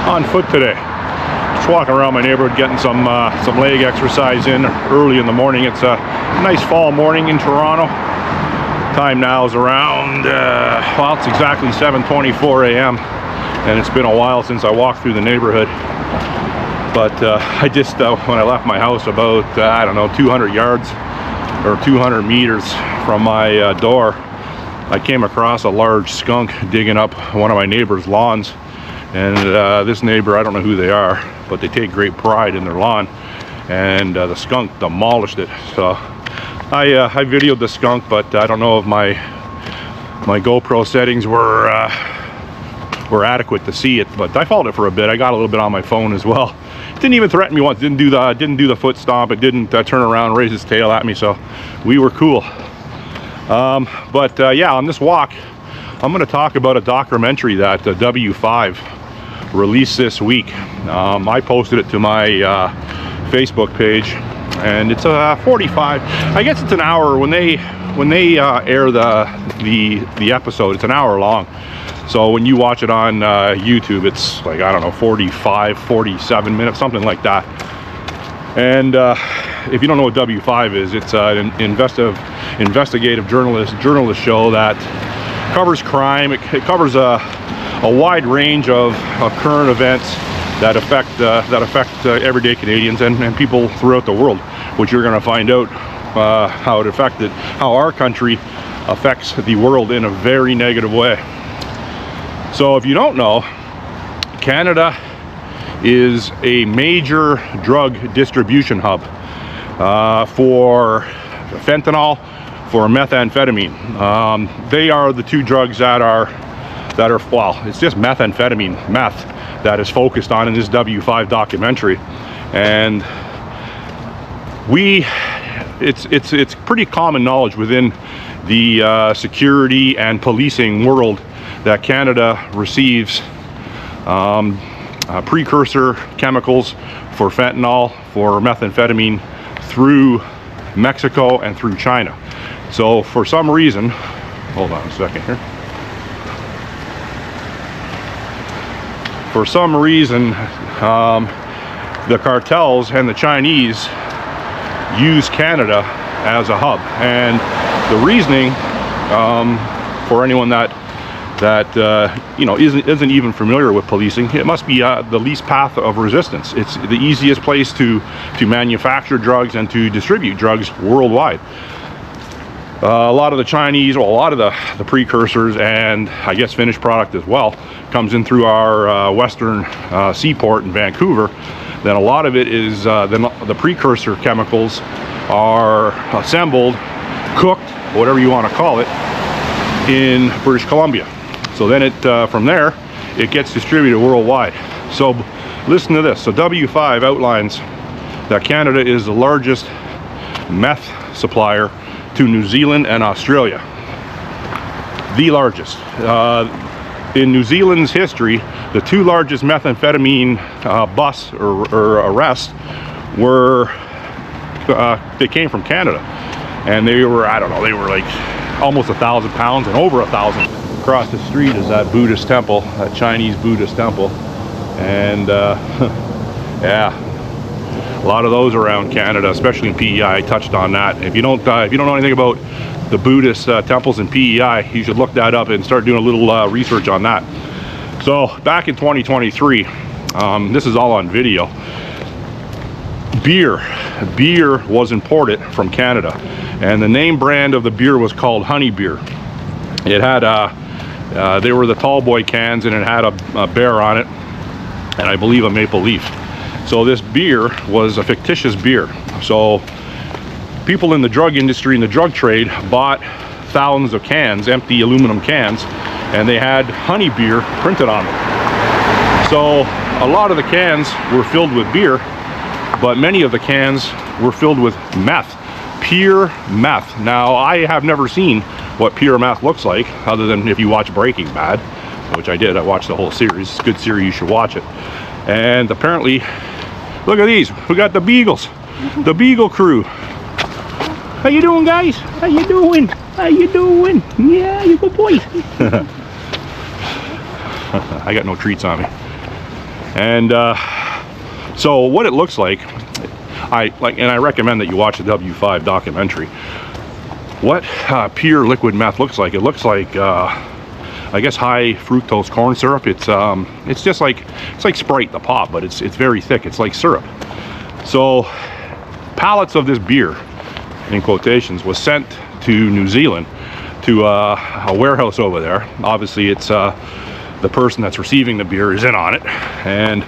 on foot today. Just walking around my neighborhood, getting some leg exercise in early in the morning. It's a nice fall morning in Toronto. Time now is around, well, it's exactly 7:24 a.m. and it's been a while since I walked through the neighborhood. But I just, when I left my house about, I don't know, 200 yards or 200 meters from my door, I came across a large skunk digging up one of my neighbor's lawns. And this neighbor, I don't know who they are, but they take great pride in their lawn. And the skunk demolished it. So I videoed the skunk, but I don't know if my GoPro settings were adequate to see it. But I followed it for a bit. I got a little bit on my phone as well. It didn't even threaten me once. Didn't do the foot stomp. It didn't turn around, raise its tail at me. So we were cool. Yeah, on this walk, I'm going to talk about a documentary that W5 released this week. I posted it to my Facebook page, and it's a 45. I guess it's an hour when they air the episode. It's an hour long. So when you watch it on YouTube, it's like, I don't know, 45, 47 minutes, something like that. And if you don't know what W5 is, it's an investigative journalist show that covers crime. It covers a wide range of current events that affect everyday Canadians and people throughout the world, which you're going to find out how our country affects the world in a very negative way. So if you don't know, Canada is a major drug distribution hub for fentanyl, for methamphetamine. They are the two drugs that are well, it's just methamphetamine, meth, that is focused on in this W5 documentary. And it's pretty common knowledge within the security and policing world that Canada receives precursor chemicals for fentanyl, for methamphetamine, through Mexico and through China. So for some reason, hold on a second here. For some reason, the cartels and the Chinese use Canada as a hub. And the reasoning, for anyone that isn't even familiar with policing, it must be the least path of resistance. It's the easiest place to manufacture drugs and to distribute drugs worldwide. A lot of the Chinese, well, a lot of the precursors and I guess finished product as well comes in through our western seaport in Vancouver. Then a lot of it is the precursor chemicals are assembled, cooked, whatever you want to call it, in British Columbia. So then from there, it gets distributed worldwide. So listen to this. So W5 outlines that Canada is the largest meth supplier to New Zealand and Australia. The largest. In New Zealand's history, the two largest methamphetamine busts or arrests they came from Canada. And they were, I don't know, they were like almost 1,000 pounds and over 1,000. Across the street is that Buddhist temple, that Chinese Buddhist temple, and yeah, a lot of those around Canada, especially in PEI. I touched on that. If you don't know anything about the Buddhist temples in PEI, you should look that up and start doing a little research on that. So back in 2023, this is all on video. Beer was imported from Canada, and the name brand of the beer was called Honey Beer. It had they were the tall boy cans, and it had a bear on it, and I believe a maple leaf. So this beer was a fictitious beer. So people in the drug industry, in the drug trade, bought thousands of cans, empty aluminum cans, and they had honey beer printed on them. So a lot of the cans were filled with beer, but many of the cans were filled with meth, pure meth. Now, I have never seen what pure meth looks like, other than if you watch Breaking Bad, which I did. I watched the whole series. It's a good series, you should watch it. And apparently, look at these. We got the Beagles, the Beagle crew. How you doing, guys? How you doing? How you doing? Yeah, you good boys. I got no treats on me. And so what it looks like, and I recommend that you watch the W5 documentary. What pure liquid meth looks like, it looks like I guess high fructose corn syrup. It's just like, it's like Sprite, the pop, but it's very thick. It's like syrup. So pallets of this beer, in quotations, was sent to New Zealand to a warehouse over there. Obviously it's the person that's receiving the beer is in on it, and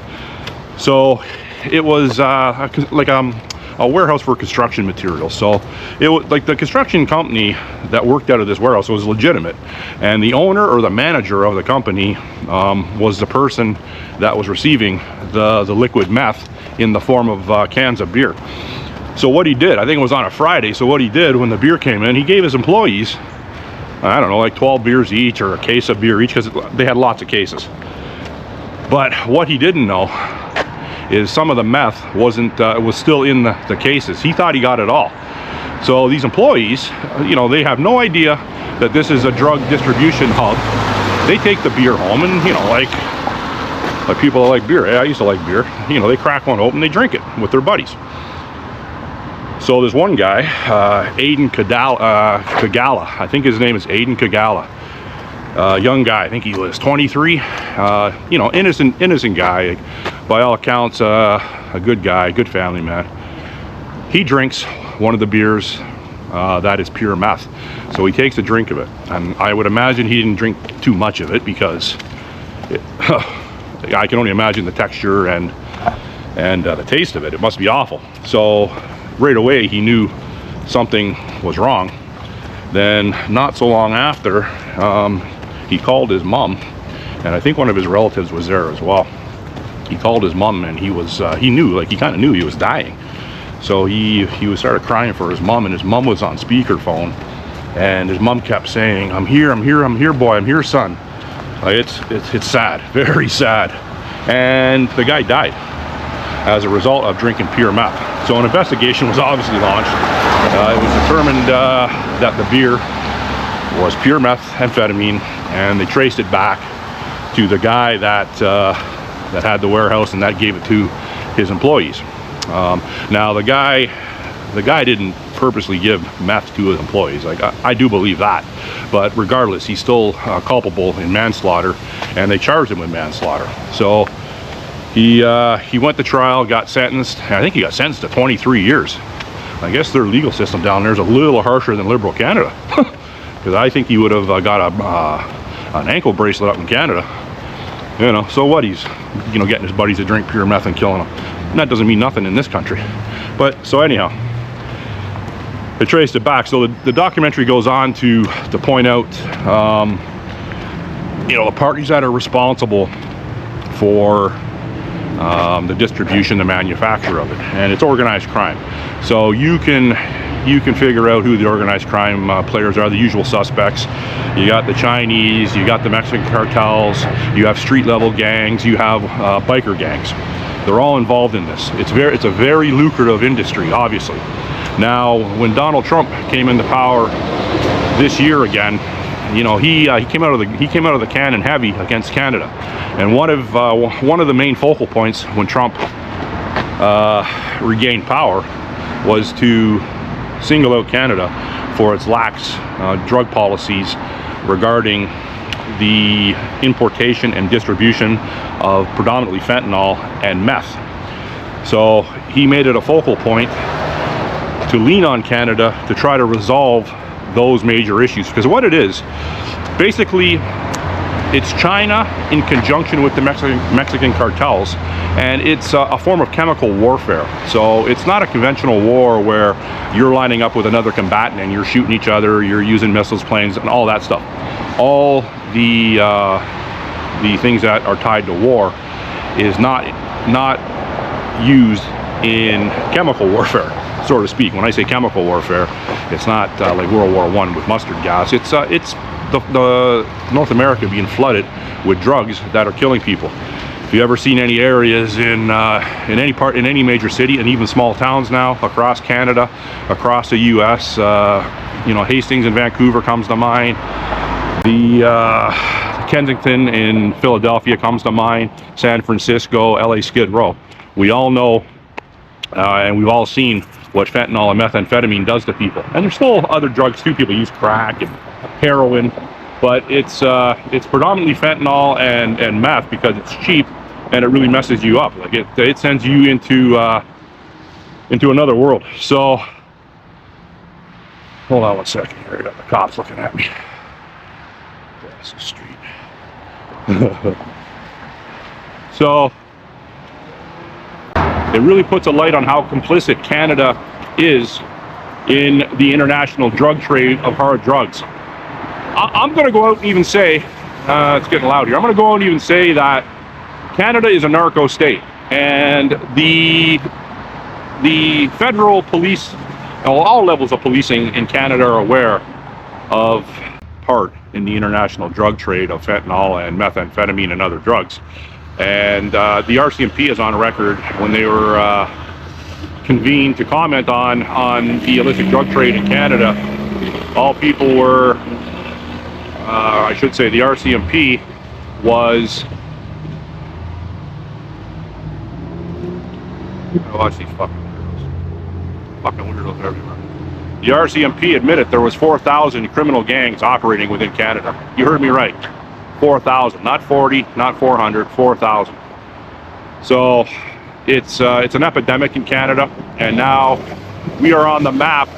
so it was like a warehouse for construction materials. So it was like the construction company that worked out of this warehouse was legitimate, and the owner or the manager of the company was the person that was receiving the liquid meth in the form of cans of beer. So what he did, I think it was on a Friday, so what he did when the beer came in, he gave his employees, I don't know, like 12 beers each or a case of beer each, because they had lots of cases. But what he didn't know is some of the meth was still in the cases. He thought he got it all. So these employees, you know, they have no idea that this is a drug distribution hub. They take the beer home, and you know, like people that like beer, I used to like beer, you know, they crack one open, they drink it with their buddies. So there's one guy, Aiden Kagala, I think his name is Aiden Kagala. Young guy, I think he was 23, you know, innocent guy, by all accounts, a good guy, good family man. He drinks one of the beers that is pure meth, so he takes a drink of it, and I would imagine he didn't drink too much of it, because I can only imagine the texture and the taste of it. It must be awful. So right away he knew something was wrong. Then not so long after, he called his mom, and I think one of his relatives was there as well. He called his mom, and he knew, like, he kind of knew he was dying. So he started crying for his mom, and his mom was on speakerphone, and his mom kept saying, I'm here, boy, I'm here, son. It's sad, very sad. And the guy died as a result of drinking pure meth. So an investigation was obviously launched. It was determined that the beer was pure methamphetamine, and they traced it back to the guy that had the warehouse and that gave it to his employees. Now the guy didn't purposely give meth to his employees. Like, I do believe that, but regardless, he's still culpable in manslaughter, and they charged him with manslaughter. So he went to trial, got sentenced. I think he got sentenced to 23 years. I guess their legal system down there is a little harsher than liberal Canada, because I think he would have got an ankle bracelet up in Canada. You know, so what? He's, you know, getting his buddies to drink pure meth and killing them. And that doesn't mean nothing in this country. But so anyhow, they traced it back. So the documentary goes on to point out, you know, the parties that are responsible for the distribution, the manufacture of it, and it's organized crime. So you can figure out who the organized crime players are, the usual suspects. You got the Chinese, you got the Mexican cartels, you have street level gangs, you have biker gangs. They're all involved in this. It's a very lucrative industry, obviously. Now, when Donald Trump came into power this year again, you know, he came out of the cannon heavy against Canada, and one of the main focal points when Trump regained power was to single out Canada for its lax drug policies regarding the importation and distribution of predominantly fentanyl and meth. So he made it a focal point to lean on Canada to try to resolve those major issues, because what it is, basically, it's China in conjunction with the Mexican cartels, and it's a form of chemical warfare. So it's not a conventional war where you're lining up with another combatant and you're shooting each other, you're using missiles, planes, and all that stuff. All the things that are tied to war is not used in chemical warfare, so to speak. When I say chemical warfare, it's not like World War I with mustard gas. It's the North America being flooded with drugs that are killing people. If you ever seen any areas in any major city, and even small towns now across Canada, across the U.S., you know, Hastings and Vancouver comes to mind. The Kensington in Philadelphia comes to mind, San Francisco, LA Skid Row. We all know and we've all seen what fentanyl and methamphetamine does to people. And there's still other drugs too. People use crack and heroin, but it's predominantly fentanyl and meth because it's cheap and it really messes you up. Like it sends you into another world. So hold on one second here. I got the cops looking at me. That's the street. So it really puts a light on how complicit Canada is in the international drug trade of hard drugs. I'm going to go out and even say, it's getting loud here, I'm going to go out and even say that Canada is a narco state, and the federal police, all levels of policing in Canada are aware of part in the international drug trade of fentanyl and methamphetamine and other drugs. And the RCMP is on record when they were convened to comment on the illicit drug trade in Canada. All people were, I should say, the RCMP was, I watch these fucking weirdos everywhere. The RCMP admitted there was 4,000 criminal gangs operating within Canada. You heard me right. 4,000, not 40, not 400, 4,000. So it's an epidemic in Canada, and now we are on the map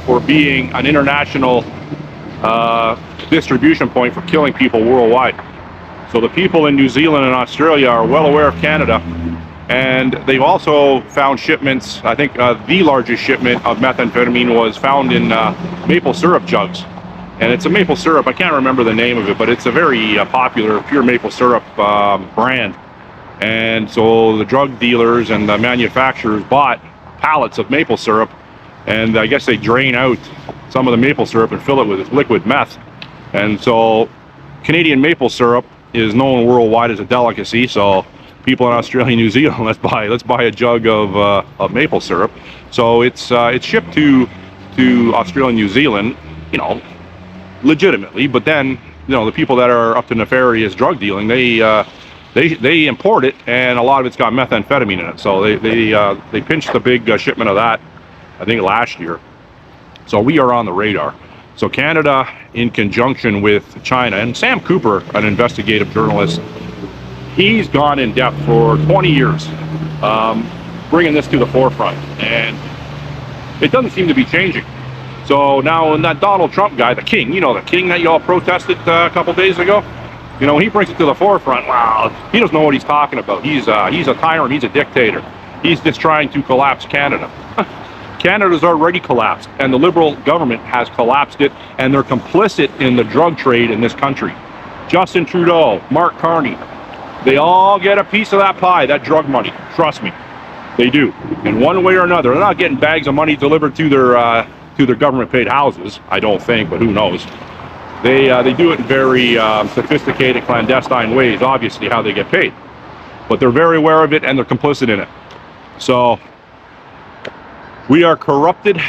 for being an international distribution point for killing people worldwide. So the people in New Zealand and Australia are well aware of Canada, and they've also found shipments. I think the largest shipment of methamphetamine was found in maple syrup jugs. And it's a maple syrup, I can't remember the name of it, but it's a very popular pure maple syrup brand. And so the drug dealers and the manufacturers bought pallets of maple syrup, and I guess they drain out some of the maple syrup and fill it with liquid meth. And so Canadian maple syrup is known worldwide as a delicacy, so people in Australia and New Zealand, let's buy a jug of maple syrup. So it's shipped to Australia and New Zealand, you know, legitimately, but then, you know, the people that are up to nefarious drug dealing, they import it, and a lot of it's got methamphetamine in it. So they pinched the big shipment of that, I think, last year. So we are on the radar. So Canada, in conjunction with China, and Sam Cooper, an investigative journalist, he's gone in depth for 20 years, bringing this to the forefront, and it doesn't seem to be changing. So now, when that Donald Trump guy, the king, you know, the king that you all protested a couple days ago, you know, he brings it to the forefront. Wow, he doesn't know what he's talking about. He's a tyrant. He's a dictator. He's just trying to collapse Canada. Canada's already collapsed, and the Liberal government has collapsed it, and they're complicit in the drug trade in this country. Justin Trudeau, Mark Carney, they all get a piece of that pie, that drug money. Trust me, they do. In one way or another. They're not getting bags of money delivered to their government-paid houses, I don't think, but who knows. They do it in very sophisticated, clandestine ways, obviously, how they get paid. But they're very aware of it, and they're complicit in it. So we are corrupted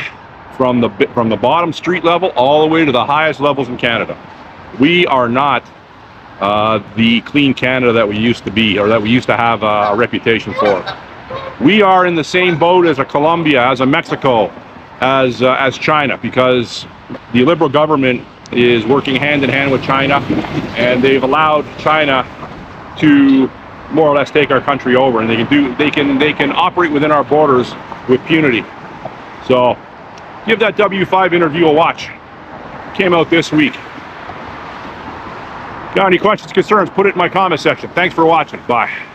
from the bottom street level all the way to the highest levels in Canada. We are not the clean Canada that we used to be, or that we used to have a reputation for. We are in the same boat as a Colombia, as a Mexico, as China, because the Liberal government is working hand in hand with China, and they've allowed China to more or less take our country over, and they can operate within our borders with punity. So give that W5 interview a watch. Came out this week. Got any questions, concerns, put it in my comment section. Thanks for watching. Bye.